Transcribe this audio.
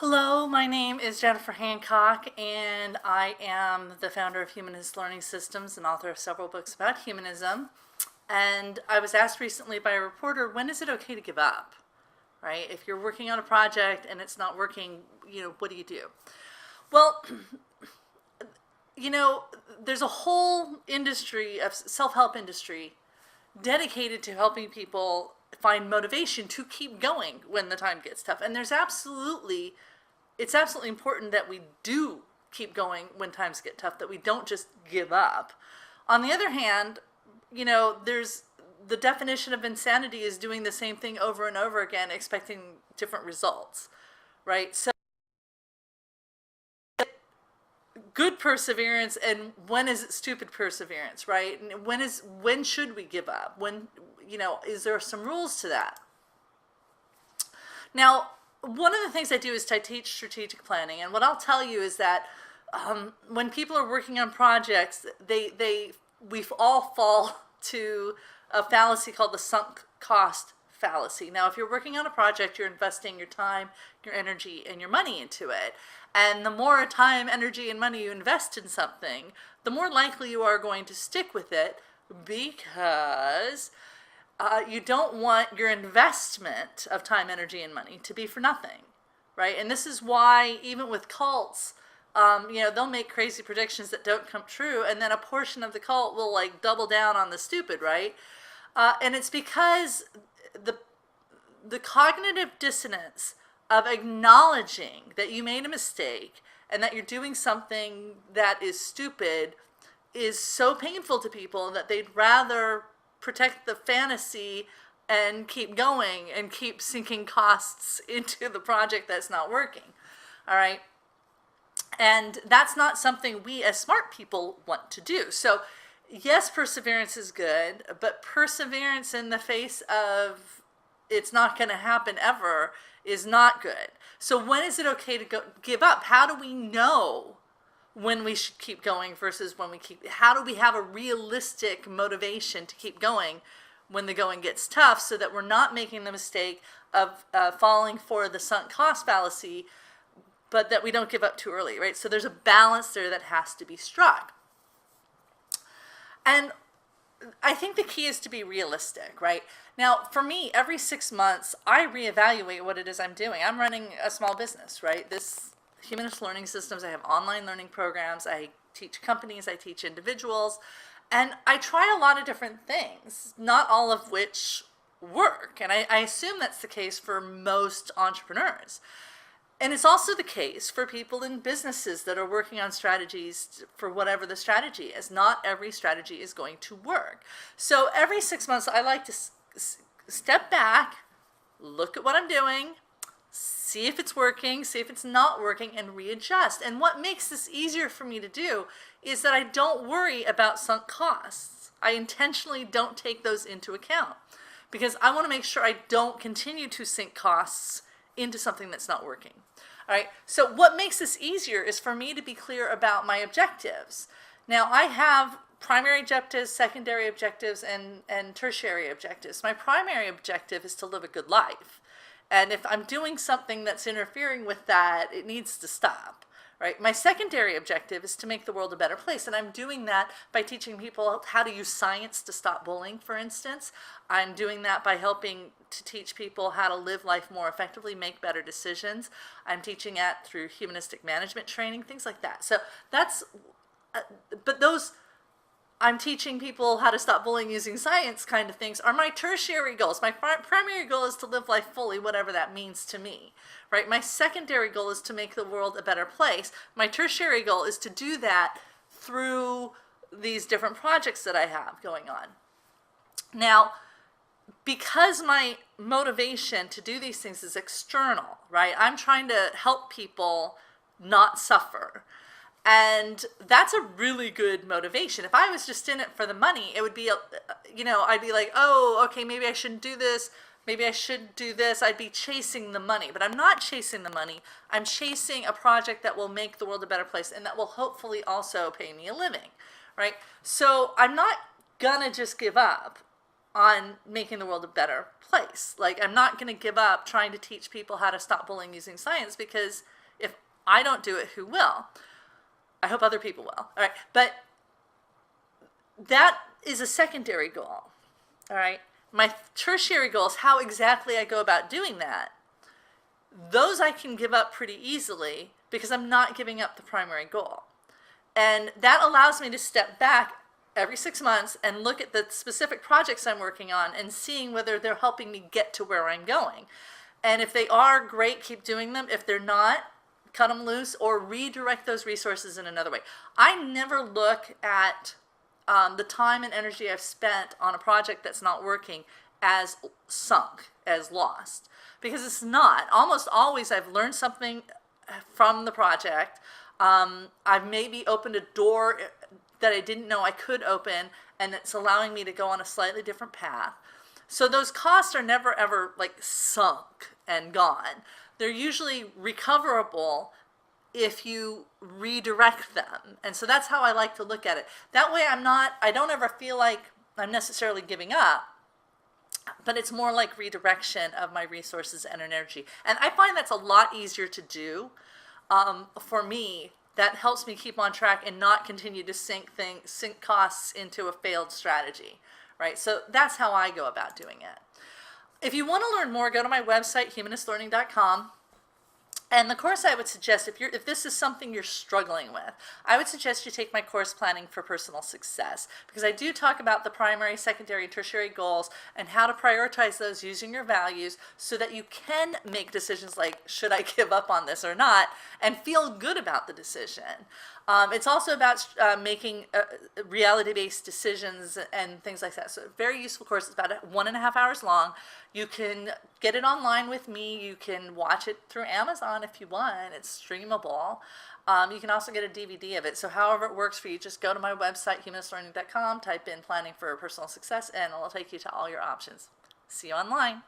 Hello, my name is Jennifer Hancock, and I am the founder of Humanist Learning Systems and author of several books about humanism. And I was asked recently by a reporter, when is it okay to give up? Right? If you're working on a project and it's not working, what do you do? Well, there's a whole industry of self-help industry dedicated to helping people find motivation to keep going when the time gets tough. And it's absolutely important that we do keep going when times get tough, that we don't just give up. On the other hand, there's the definition of insanity is doing the same thing over and over again, expecting different results, right? So good perseverance, and when is it stupid perseverance, right? And when should we give up? Is there some rules to that? Now, one of the things I do is I teach strategic planning, and what I'll tell you is that when people are working on projects, we all fall to a fallacy called the sunk cost fallacy. Now, if you're working on a project, you're investing your time, your energy, and your money into it. And the more time, energy, and money you invest in something, the more likely you are going to stick with it, because you don't want your investment of time, energy, and money to be for nothing, right? And this is why even with cults, they'll make crazy predictions that don't come true, and then a portion of the cult will double down on the stupid, right? And it's because the cognitive dissonance of acknowledging that you made a mistake and that you're doing something that is stupid is so painful to people that they'd rather protect the fantasy and keep going and keep sinking costs into the project that's not working. All right. And that's not something we as smart people want to do. So yes, perseverance is good, but perseverance in the face of it's not going to happen ever is not good. So when is it okay to give up? How do we know when we should keep going versus how do we have a realistic motivation to keep going when the going gets tough, so that we're not making the mistake of falling for the sunk cost fallacy, but that we don't give up too early, right? So there's a balance there that has to be struck. And I think the key is to be realistic, right? Now, for me, every 6 months, I reevaluate what it is I'm doing. I'm running a small business, right? This Humanist Learning Systems, I have online learning programs, I teach companies, I teach individuals, and I try a lot of different things, not all of which work. And I assume that's the case for most entrepreneurs. And it's also the case for people in businesses that are working on strategies for whatever the strategy is. Not every strategy is going to work. So every 6 months, I like to step back, look at what I'm doing, see if it's working, see if it's not working, and readjust. And what makes this easier for me to do is that I don't worry about sunk costs. I intentionally don't take those into account, because I want to make sure I don't continue to sink costs into something that's not working. All right, so what makes this easier is for me to be clear about my objectives. Now, I have primary objectives, secondary objectives, and tertiary objectives. My primary objective is to live a good life. And if I'm doing something that's interfering with that, it needs to stop, right? My secondary objective is to make the world a better place. And I'm doing that by teaching people how to use science to stop bullying, for instance. I'm doing that by helping to teach people how to live life more effectively, make better decisions. I'm teaching that through humanistic management training, things like that. So that's, but those, I'm teaching people how to stop bullying using science kind of things are my tertiary goals. My primary goal is to live life fully, whatever that means to me, right? My secondary goal is to make the world a better place. My tertiary goal is to do that through these different projects that I have going on. Now, because my motivation to do these things is external, right? I'm trying to help people not suffer. And that's a really good motivation. If I was just in it for the money, it would be, I'd be like, oh, okay, maybe I shouldn't do this. Maybe I should do this. I'd be chasing the money. But I'm not chasing the money. I'm chasing a project that will make the world a better place and that will hopefully also pay me a living, right? So I'm not gonna just give up. on making the world a better place. Like, I'm not going to give up trying to teach people how to stop bullying using science, because if I don't do it, who will? I hope other people will. All right. But that is a secondary goal. All right. My tertiary goals, how exactly I go about doing that, those I can give up pretty easily because I'm not giving up the primary goal. And that allows me to step back every 6 months and look at the specific projects I'm working on and seeing whether they're helping me get to where I'm going. And if they are, great, keep doing them. If they're not, cut them loose or redirect those resources in another way. I never look at the time and energy I've spent on a project that's not working as sunk, as lost, because it's not. Almost always I've learned something from the project. I've maybe opened a door that I didn't know I could open, and it's allowing me to go on a slightly different path. So those costs are never ever like sunk and gone. They're usually recoverable if you redirect them. And so that's how I like to look at it. That way I don't ever feel like I'm necessarily giving up, but it's more like redirection of my resources and energy. And I find that's a lot easier to do for me. That helps me keep on track and not continue to sink costs into a failed strategy, right? So that's how I go about doing it. If you want to learn more, go to my website, humanistlearning.com. And the course I would suggest, if this is something you're struggling with, I would suggest you take my course, Planning for Personal Success, because I do talk about the primary, secondary, and tertiary goals and how to prioritize those using your values so that you can make decisions like, should I give up on this or not, and feel good about the decision. It's also about making reality-based decisions and things like that. So very useful course. It's about 1.5 hours long. You can get it online with me. You can watch it through Amazon if you want. It's streamable. You can also get a DVD of it. So however it works for you, just go to my website, humanistlearning.com, type in Planning for Personal Success, and it'll take you to all your options. See you online.